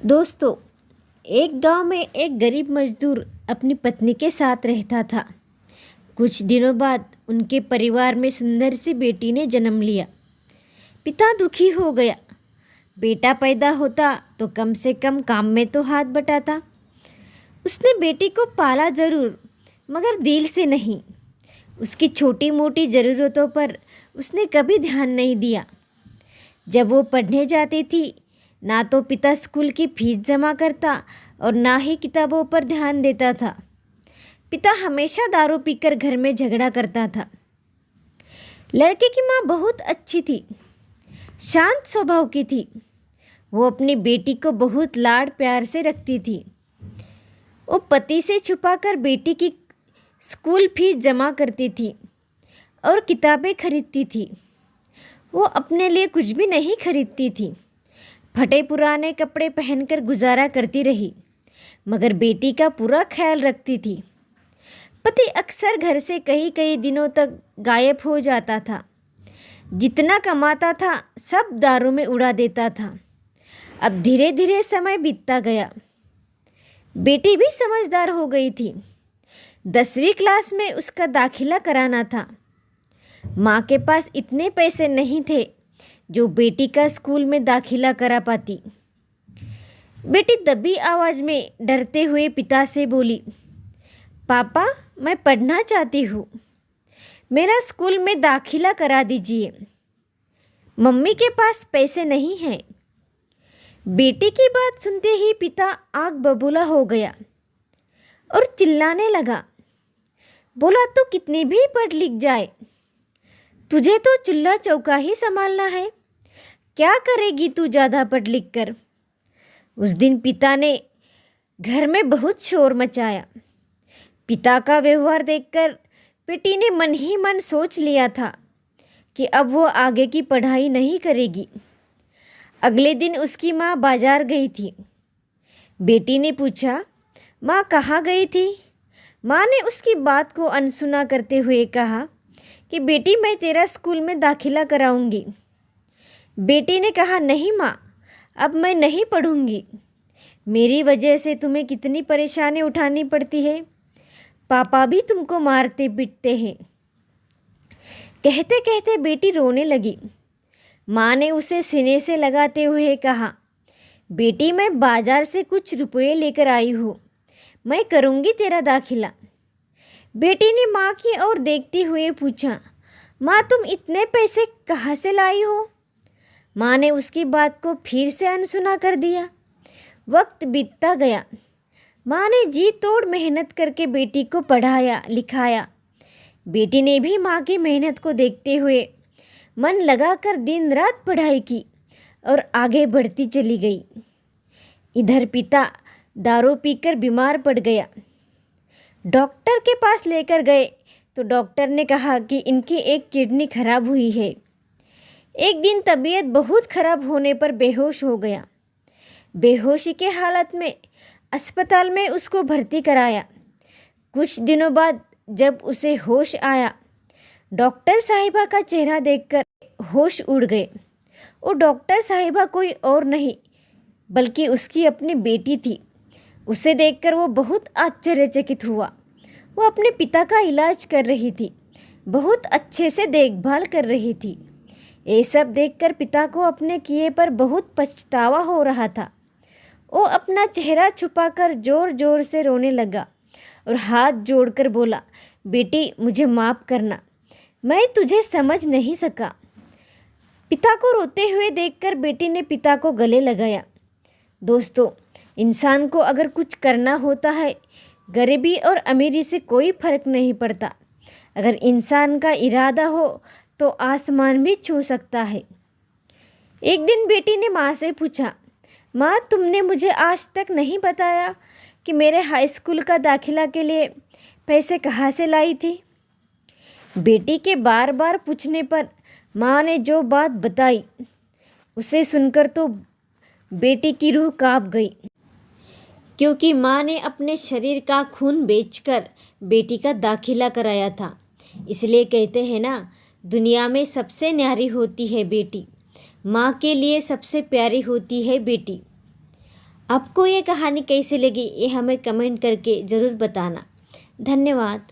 दोस्तों, एक गांव में एक गरीब मजदूर अपनी पत्नी के साथ रहता था। कुछ दिनों बाद उनके परिवार में सुंदर सी बेटी ने जन्म लिया। पिता दुखी हो गया। बेटा पैदा होता तो कम से कम काम में तो हाथ बटाता। उसने बेटी को पाला जरूर, मगर दिल से नहीं। उसकी छोटी मोटी ज़रूरतों पर उसने कभी ध्यान नहीं दिया। जब वो पढ़ने जाती थी, ना तो पिता स्कूल की फीस जमा करता और ना ही किताबों पर ध्यान देता था। पिता हमेशा दारू पीकर घर में झगड़ा करता था। लड़के की माँ बहुत अच्छी थी, शांत स्वभाव की थी। वो अपनी बेटी को बहुत लाड प्यार से रखती थी। वो पति से छुपाकर बेटी की स्कूल फीस जमा करती थी और किताबें खरीदती थी। वो अपने लिए कुछ भी नहीं खरीदती थी। फटे पुराने कपड़े पहनकर गुजारा करती रही, मगर बेटी का पूरा ख्याल रखती थी। पति अक्सर घर से कई कई दिनों तक गायब हो जाता था। जितना कमाता था सब दारू में उड़ा देता था। अब धीरे धीरे समय बीतता गया। बेटी भी समझदार हो गई थी। 10वीं क्लास में उसका दाखिला कराना था। माँ के पास इतने पैसे नहीं थे जो बेटी का स्कूल में दाखिला करा पाती। बेटी दबी आवाज़ में डरते हुए पिता से बोली, पापा, मैं पढ़ना चाहती हूँ, मेरा स्कूल में दाखिला करा दीजिए। मम्मी के पास पैसे नहीं हैं। बेटी की बात सुनते ही पिता आग बबूला हो गया और चिल्लाने लगा। बोला, तो कितनी भी पढ़ लिख जाए, तुझे तो चूल्हा चौका ही संभालना है। क्या करेगी तू ज़्यादा पढ़ लिख कर। उस दिन पिता ने घर में बहुत शोर मचाया। पिता का व्यवहार देखकर बेटी ने मन ही मन सोच लिया था कि अब वो आगे की पढ़ाई नहीं करेगी। अगले दिन उसकी माँ बाजार गई थी। बेटी ने पूछा, माँ कहाँ गई थी? माँ ने उसकी बात को अनसुना करते हुए कहा कि बेटी, मैं तेरा स्कूल में दाखिला कराऊंगी। बेटी ने कहा, नहीं माँ, अब मैं नहीं पढ़ूंगी। मेरी वजह से तुम्हें कितनी परेशानी उठानी पड़ती है। पापा भी तुमको मारते पीटते हैं। कहते कहते बेटी रोने लगी। माँ ने उसे सीने से लगाते हुए कहा, बेटी, मैं बाजार से कुछ रुपए लेकर आई हूँ, मैं करूँगी तेरा दाखिला। बेटी ने माँ की ओर देखते हुए पूछा, माँ, तुम इतने पैसे कहाँ से लाई हो? माँ ने उसकी बात को फिर से अनसुना कर दिया। वक्त बीतता गया। माँ ने जी तोड़ मेहनत करके बेटी को पढ़ाया लिखाया। बेटी ने भी माँ की मेहनत को देखते हुए मन लगाकर दिन रात पढ़ाई की और आगे बढ़ती चली गई। इधर पिता दारू पीकर बीमार पड़ गया। डॉक्टर के पास लेकर गए तो डॉक्टर ने कहा कि इनकी एक किडनी खराब हुई है। एक दिन तबीयत बहुत खराब होने पर बेहोश हो गया। बेहोशी के हालत में अस्पताल में उसको भर्ती कराया। कुछ दिनों बाद जब उसे होश आया, डॉक्टर साहिबा का चेहरा देखकर होश उड़ गए। वो डॉक्टर साहिबा कोई और नहीं बल्कि उसकी अपनी बेटी थी। उसे देखकर वो बहुत आश्चर्यचकित हुआ। वो अपने पिता का इलाज कर रही थी, बहुत अच्छे से देखभाल कर रही थी। ये सब देखकर पिता को अपने किए पर बहुत पछतावा हो रहा था। वो अपना चेहरा छुपाकर जोर जोर से रोने लगा और हाथ जोड़कर बोला, बेटी, मुझे माफ़ करना, मैं तुझे समझ नहीं सका। पिता को रोते हुए देखकर बेटी ने पिता को गले लगाया। दोस्तों, इंसान को अगर कुछ करना होता है, गरीबी और अमीरी से कोई फर्क नहीं पड़ता। अगर इंसान का इरादा हो तो आसमान भी छू सकता है। एक दिन बेटी ने माँ से पूछा, माँ, तुमने मुझे आज तक नहीं बताया कि मेरे हाई स्कूल का दाखिला के लिए पैसे कहाँ से लाई थी। बेटी के बार बार पूछने पर माँ ने जो बात बताई, उसे सुनकर तो बेटी की रूह कांप गई, क्योंकि माँ ने अपने शरीर का खून बेचकर बेटी का दाखिला कराया था। इसलिए कहते हैं ना, दुनिया में सबसे न्यारी होती है बेटी। माँ के लिए सबसे प्यारी होती है बेटी। आपको ये कहानी कैसी लगी ये हमें कमेंट करके ज़रूर बताना। धन्यवाद।